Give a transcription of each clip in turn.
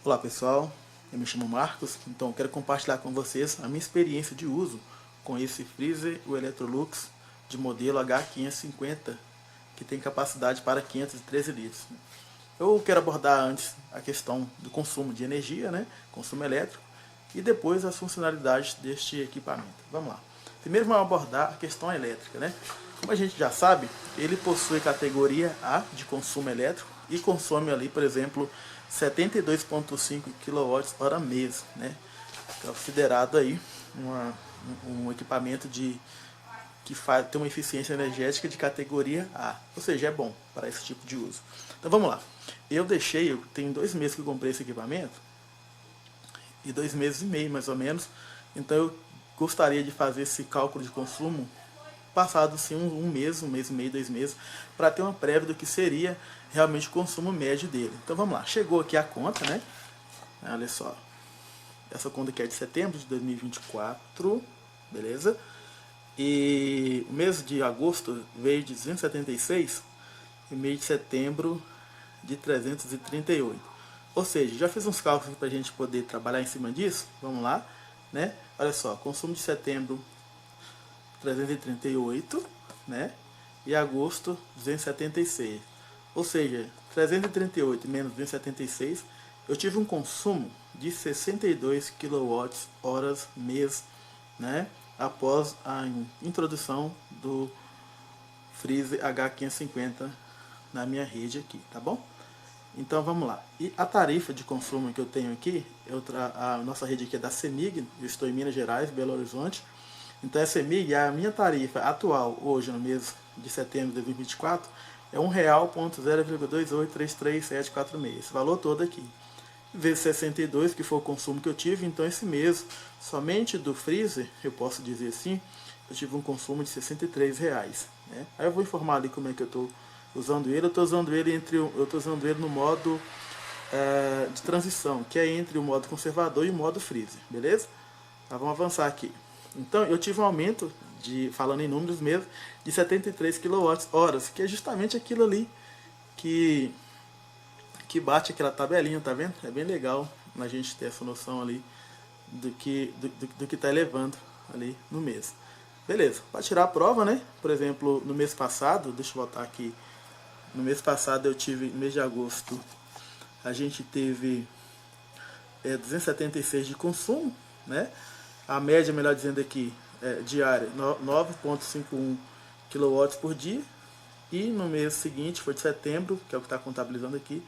Olá pessoal, eu me chamo Marcos, então quero compartilhar com vocês a minha experiência de uso com esse freezer, o Electrolux de modelo H550, que tem capacidade para 513 litros. Eu quero abordar antes a questão do consumo de energia, consumo elétrico, e depois as funcionalidades deste equipamento. Vamos lá. Primeiro vamos abordar a questão elétrica. Como a gente já sabe, ele possui categoria A de consumo elétrico e consome ali, por exemplo, 72,5 kWh mês, considerado aí um equipamento que tem uma eficiência energética de categoria A, ou seja, é bom para esse tipo de uso. Então vamos lá. Eu tenho 2 meses que eu comprei esse equipamento, e 2 meses e meio mais ou menos, então eu gostaria de fazer esse cálculo de consumo passado sim um mês e meio, 2 meses, para ter uma prévia do que seria realmente o consumo médio dele. Então vamos lá, chegou aqui a conta, olha só, essa conta aqui é de setembro de 2024, beleza? E o mês de agosto veio de 276 e mês de setembro de 338. Ou seja, já fiz uns cálculos para a gente poder trabalhar em cima disso. Vamos lá, Olha só, consumo de setembro 338, e agosto 276. Ou seja, 338 menos 276, eu tive um consumo de 62 kWh mês, após a introdução do freezer H550 na minha rede aqui, tá bom? Então vamos lá. E a tarifa de consumo que eu tenho aqui, a nossa rede aqui é da CEMIG, eu estou em Minas Gerais, Belo Horizonte. Então a CEMIG, a minha tarifa atual, hoje no mês de setembro de 2024, é R$1,0,2833746, esse valor todo aqui. Vezes 62, que foi o consumo que eu tive, então esse mês, somente do freezer, eu posso dizer assim, eu tive um consumo de R$63. Aí eu vou informar ali como é que eu estou usando ele. Eu estou usando ele no modo de transição, que é entre o modo conservador e o modo freezer, beleza? Tá, vamos avançar aqui. Então eu tive um aumento, falando em números mesmo, de 73 kWh, que é justamente aquilo ali que bate aquela tabelinha, tá vendo? É bem legal a gente ter essa noção ali do que está elevando ali no mês. Beleza, para tirar a prova, por exemplo, no mês passado, deixa eu voltar aqui, no mês passado eu tive, no mês de agosto, a gente teve 276 de consumo, a média, melhor dizendo aqui, diária, 9,51 kW por dia, e no mês seguinte, foi de setembro, que é o que está contabilizando aqui,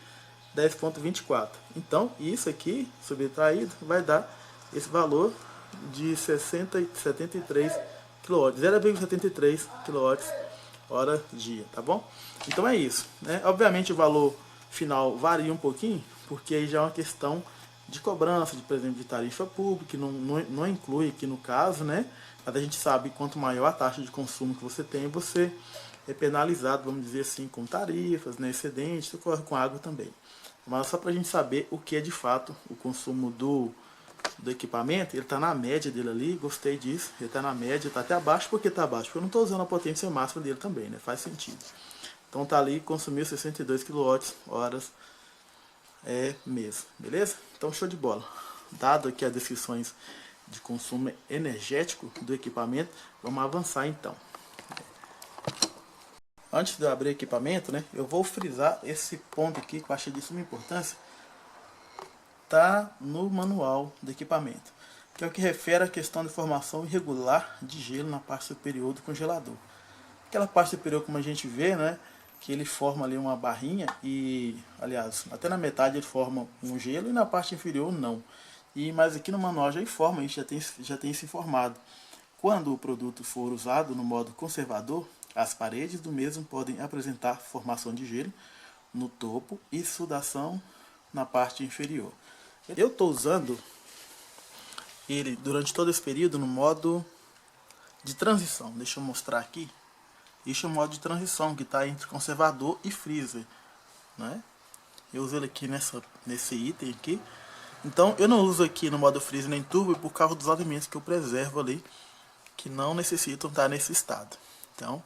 10,24. Então, isso aqui, subtraído, vai dar esse valor de 73 kW, 0,73 kWh dia, tá bom? Então é isso, Obviamente o valor final varia um pouquinho, porque aí já é uma questão de cobrança, por exemplo, de tarifa pública, que não inclui aqui no caso, Mas a gente sabe que quanto maior a taxa de consumo que você tem, você é penalizado, vamos dizer assim, com tarifas, excedentes, isso ocorre com água também. Mas só para a gente saber o que é de fato o consumo do equipamento, ele está na média dele ali, gostei disso, ele está na média, está até abaixo, porque está abaixo, porque eu não estou usando a potência máxima dele também, faz sentido. Então está ali, consumiu 62 kWh mês, beleza? Então show de bola. Dado aqui as descrições de consumo energético do equipamento, vamos avançar então. Antes de eu abrir o equipamento, eu vou frisar esse ponto aqui que eu achei de suma importância. Está no manual do equipamento, que é o que refere à questão de formação irregular de gelo na parte superior do congelador. Aquela parte superior, como a gente vê, que ele forma ali uma barrinha e, aliás, até na metade ele forma um gelo e na parte inferior não. Mas aqui no manual já informa, a gente já tem isso informado. Quando o produto for usado no modo conservador, as paredes do mesmo podem apresentar formação de gelo no topo e sudação na parte inferior. Eu estou usando ele durante todo esse período no modo de transição. Deixa eu mostrar aqui. Isso é o modo de transição que está entre conservador e freezer. Eu uso ele aqui nesse item aqui. Então eu não uso aqui no modo freezer nem turbo por causa dos alimentos que eu preservo ali, que não necessitam estar nesse estado. Então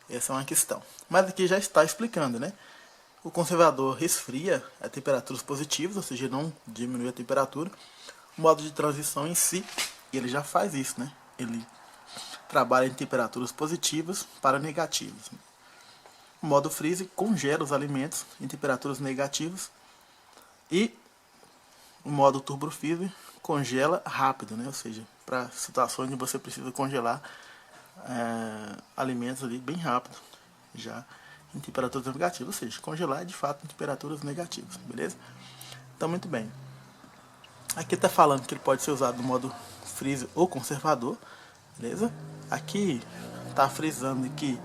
essa é uma questão. Mas aqui já está explicando, O conservador resfria a temperaturas positivas, ou seja, não diminui a temperatura. O modo de transição em si, ele já faz isso, né? Ele trabalha em temperaturas positivas para negativas. O modo freeze congela os alimentos em temperaturas negativas. E o modo turbo freeze congela rápido, né? Ou seja, para situações onde você precisa congelar alimentos ali bem rápido, já em temperaturas negativas, ou seja, congelar de fato em temperaturas negativas, beleza? Então, muito bem. Aqui está falando que ele pode ser usado no modo freeze ou conservador, beleza? Aqui está frisando que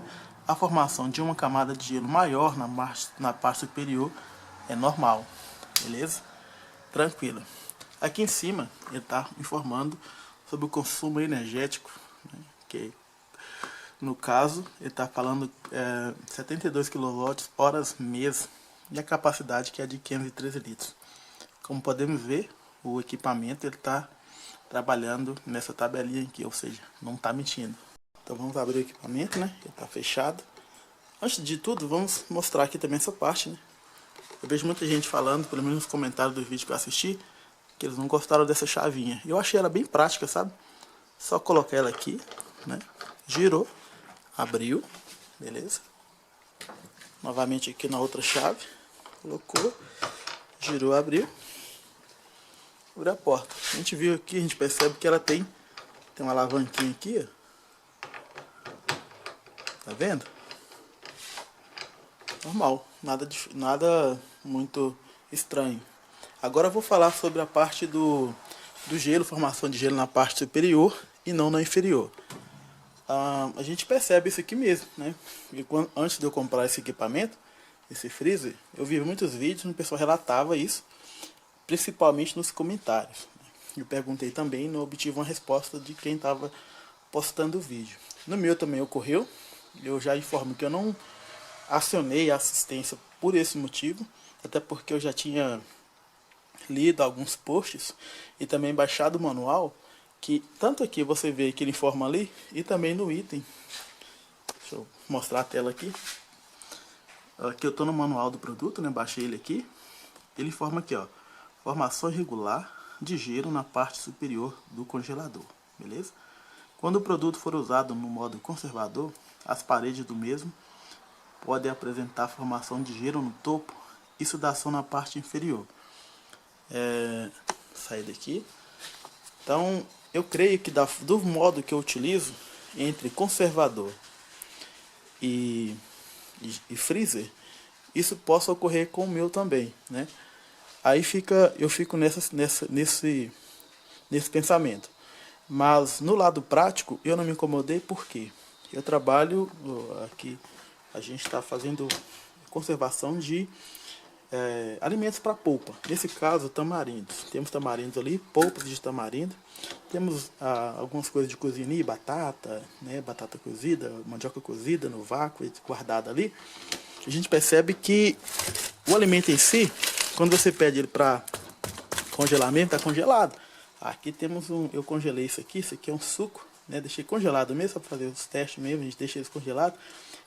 a formação de uma camada de gelo maior na parte superior é normal, beleza? Tranquilo. Aqui em cima ele está informando sobre o consumo energético, né? Que no caso ele está falando 72 kWh mês e a capacidade que é de 513 litros. Como podemos ver, o equipamento ele está trabalhando nessa tabelinha aqui, ou seja, não está mentindo. Então vamos abrir o equipamento, né? Ele está fechado. Antes de tudo, vamos mostrar aqui também essa parte, né? Eu vejo muita gente falando, pelo menos nos comentários do vídeo que eu assisti, que eles não gostaram dessa chavinha. Eu achei ela bem prática, sabe? Só colocar ela aqui, né? Girou, abriu, beleza? Novamente aqui na outra chave, colocou, girou, abriu, abriu a porta. A gente viu aqui, a gente percebe que ela tem uma alavanquinha aqui, ó. Tá vendo? Normal, nada muito estranho. Agora eu vou falar sobre a parte do gelo, formação de gelo na parte superior e não na inferior. A gente percebe isso aqui mesmo, né? E antes de eu comprar esse equipamento, esse freezer, eu vi muitos vídeos onde o pessoal relatava isso, principalmente nos comentários. Eu perguntei também e não obtive uma resposta de quem estava postando o vídeo. No meu também ocorreu, eu já informo que eu não acionei a assistência por esse motivo, até porque eu já tinha lido alguns posts e também baixado o manual, que tanto aqui você vê que ele informa ali e também no item. Deixa eu mostrar a tela aqui. Aqui eu estou no manual do produto, né? Baixei ele aqui. Ele informa aqui, ó, formação irregular de gelo na parte superior do congelador, beleza? Quando o produto for usado no modo conservador, as paredes do mesmo podem apresentar formação de gelo no topo e sudação na parte inferior. Sair daqui. Então, eu creio que do modo que eu utilizo, entre conservador e freezer, isso possa ocorrer com o meu também, né? Aí eu fico nesse pensamento. Mas no lado prático, eu não me incomodei porque eu trabalho aqui, a gente está fazendo conservação de alimentos para polpa. Nesse caso, tamarindos. Temos tamarindos ali, polpas de tamarindo. Temos algumas coisas de cozinha, batata, né, batata cozida, mandioca cozida no vácuo, guardada ali. A gente percebe que o alimento em si, quando você pede ele para congelamento, está congelado. Aqui temos eu congelei isso aqui é um suco, né? Deixei congelado mesmo, só para fazer os testes mesmo, a gente deixa ele congelado.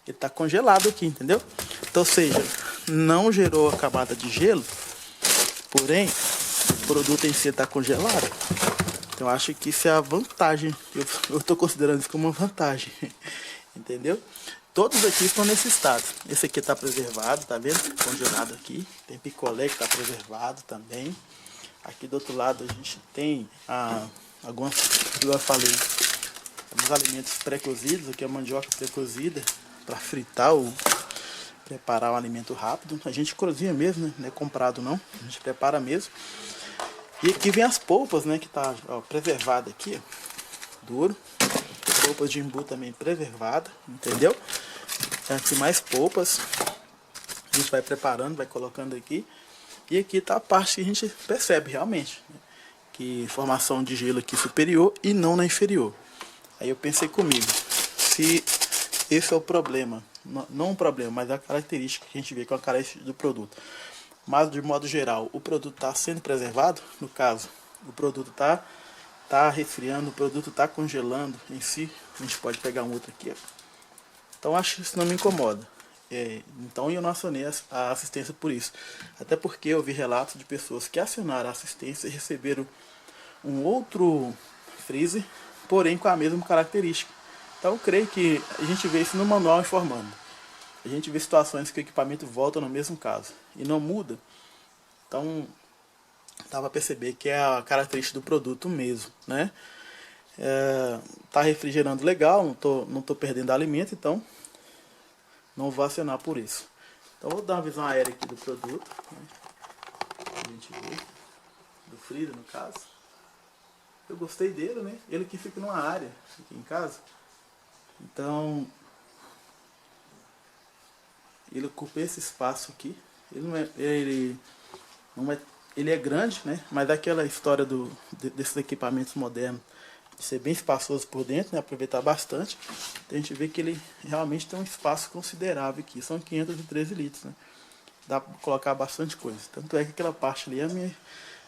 Ele está congelado aqui, entendeu? Então, ou seja, não gerou a camada de gelo, porém, o produto em si está congelado. Então, eu acho que isso é a vantagem. Eu estou considerando isso como uma vantagem, entendeu? Todos aqui estão nesse estado. Esse aqui está preservado, tá vendo? Congelado aqui. Tem picolé que está preservado também. Aqui do outro lado a gente tem algumas, como eu falei, alguns alimentos pré-cozidos. Aqui é a mandioca pré-cozida para fritar ou preparar um alimento rápido. A gente cozinha mesmo, né? Não é comprado não. A gente prepara mesmo. E aqui vem as polpas, né? Que tá preservada aqui, ó, duro. Polpas de imbu também preservada, entendeu? Aqui mais polpas. A gente vai preparando, vai colocando aqui. E aqui está a parte que a gente percebe realmente, né? Que formação de gelo aqui superior e não na inferior. Aí eu pensei comigo, se esse é o problema, não um problema, mas a característica que a gente vê com a característica do produto. Mas de modo geral, o produto está sendo preservado, no caso, o produto está resfriando, o produto está congelando em si. A gente pode pegar um outro aqui, ó. Então acho que isso não me incomoda. Então eu não acionei a assistência por isso. Até porque eu vi relatos de pessoas que acionaram a assistência e receberam um outro freezer, porém com a mesma característica. Então eu creio que a gente vê isso no manual informando. A gente vê situações que o equipamento volta no mesmo caso e não muda. Então dá para perceber que é a característica do produto mesmo, né? Tá refrigerando legal, não tô perdendo alimento, então não vou acionar por isso. Então vou dar uma visão aérea aqui do produto, né? A gente vê, do freezer no caso. Eu gostei dele, né? Ele que fica numa área aqui em casa. Então ele ocupa esse espaço aqui. Ele é grande, né? Mas aquela história desses equipamentos modernos de ser bem espaçoso por dentro, né? Aproveitar bastante. Então a gente vê que ele realmente tem um espaço considerável aqui. São 513 litros, né? Dá para colocar bastante coisa. Tanto é que aquela parte ali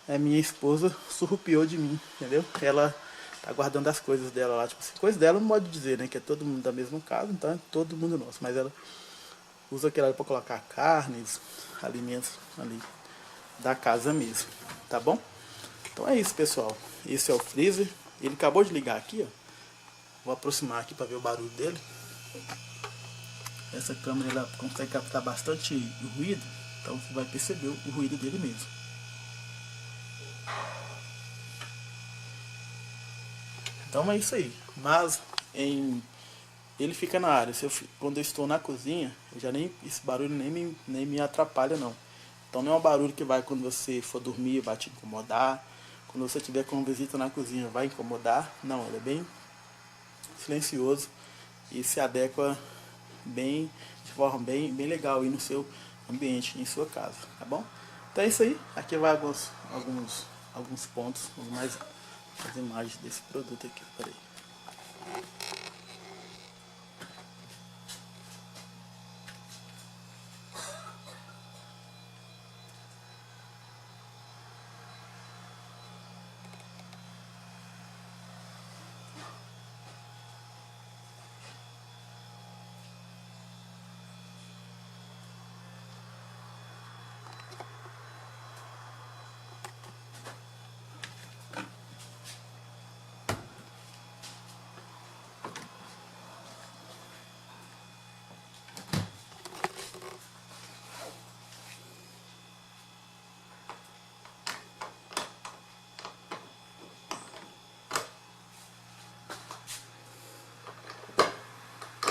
a minha esposa surrupiou de mim, entendeu? Ela tá guardando as coisas dela lá, tipo assim, coisa dela não pode dizer, né? Que é todo mundo da mesma casa, então é todo mundo nosso. Mas ela usa aquela ali para colocar carnes, alimentos ali da casa mesmo, tá bom? Então é isso, pessoal. Esse é o freezer. Ele acabou de ligar aqui, ó. Vou aproximar aqui para ver o barulho dele. Essa câmera ela consegue captar bastante ruído, então você vai perceber o ruído dele mesmo. Então é isso aí. Mas ele fica na área. Quando eu estou na cozinha, esse barulho nem me atrapalha não. Então não é um barulho que vai quando você for dormir, vai te incomodar. Quando você tiver com visita na cozinha, vai incomodar. Não, ele é bem silencioso e se adequa de forma bem legal aí no seu ambiente, em sua casa, tá bom? Então é isso aí. Aqui vai alguns pontos, mais as imagens desse produto aqui. Peraí.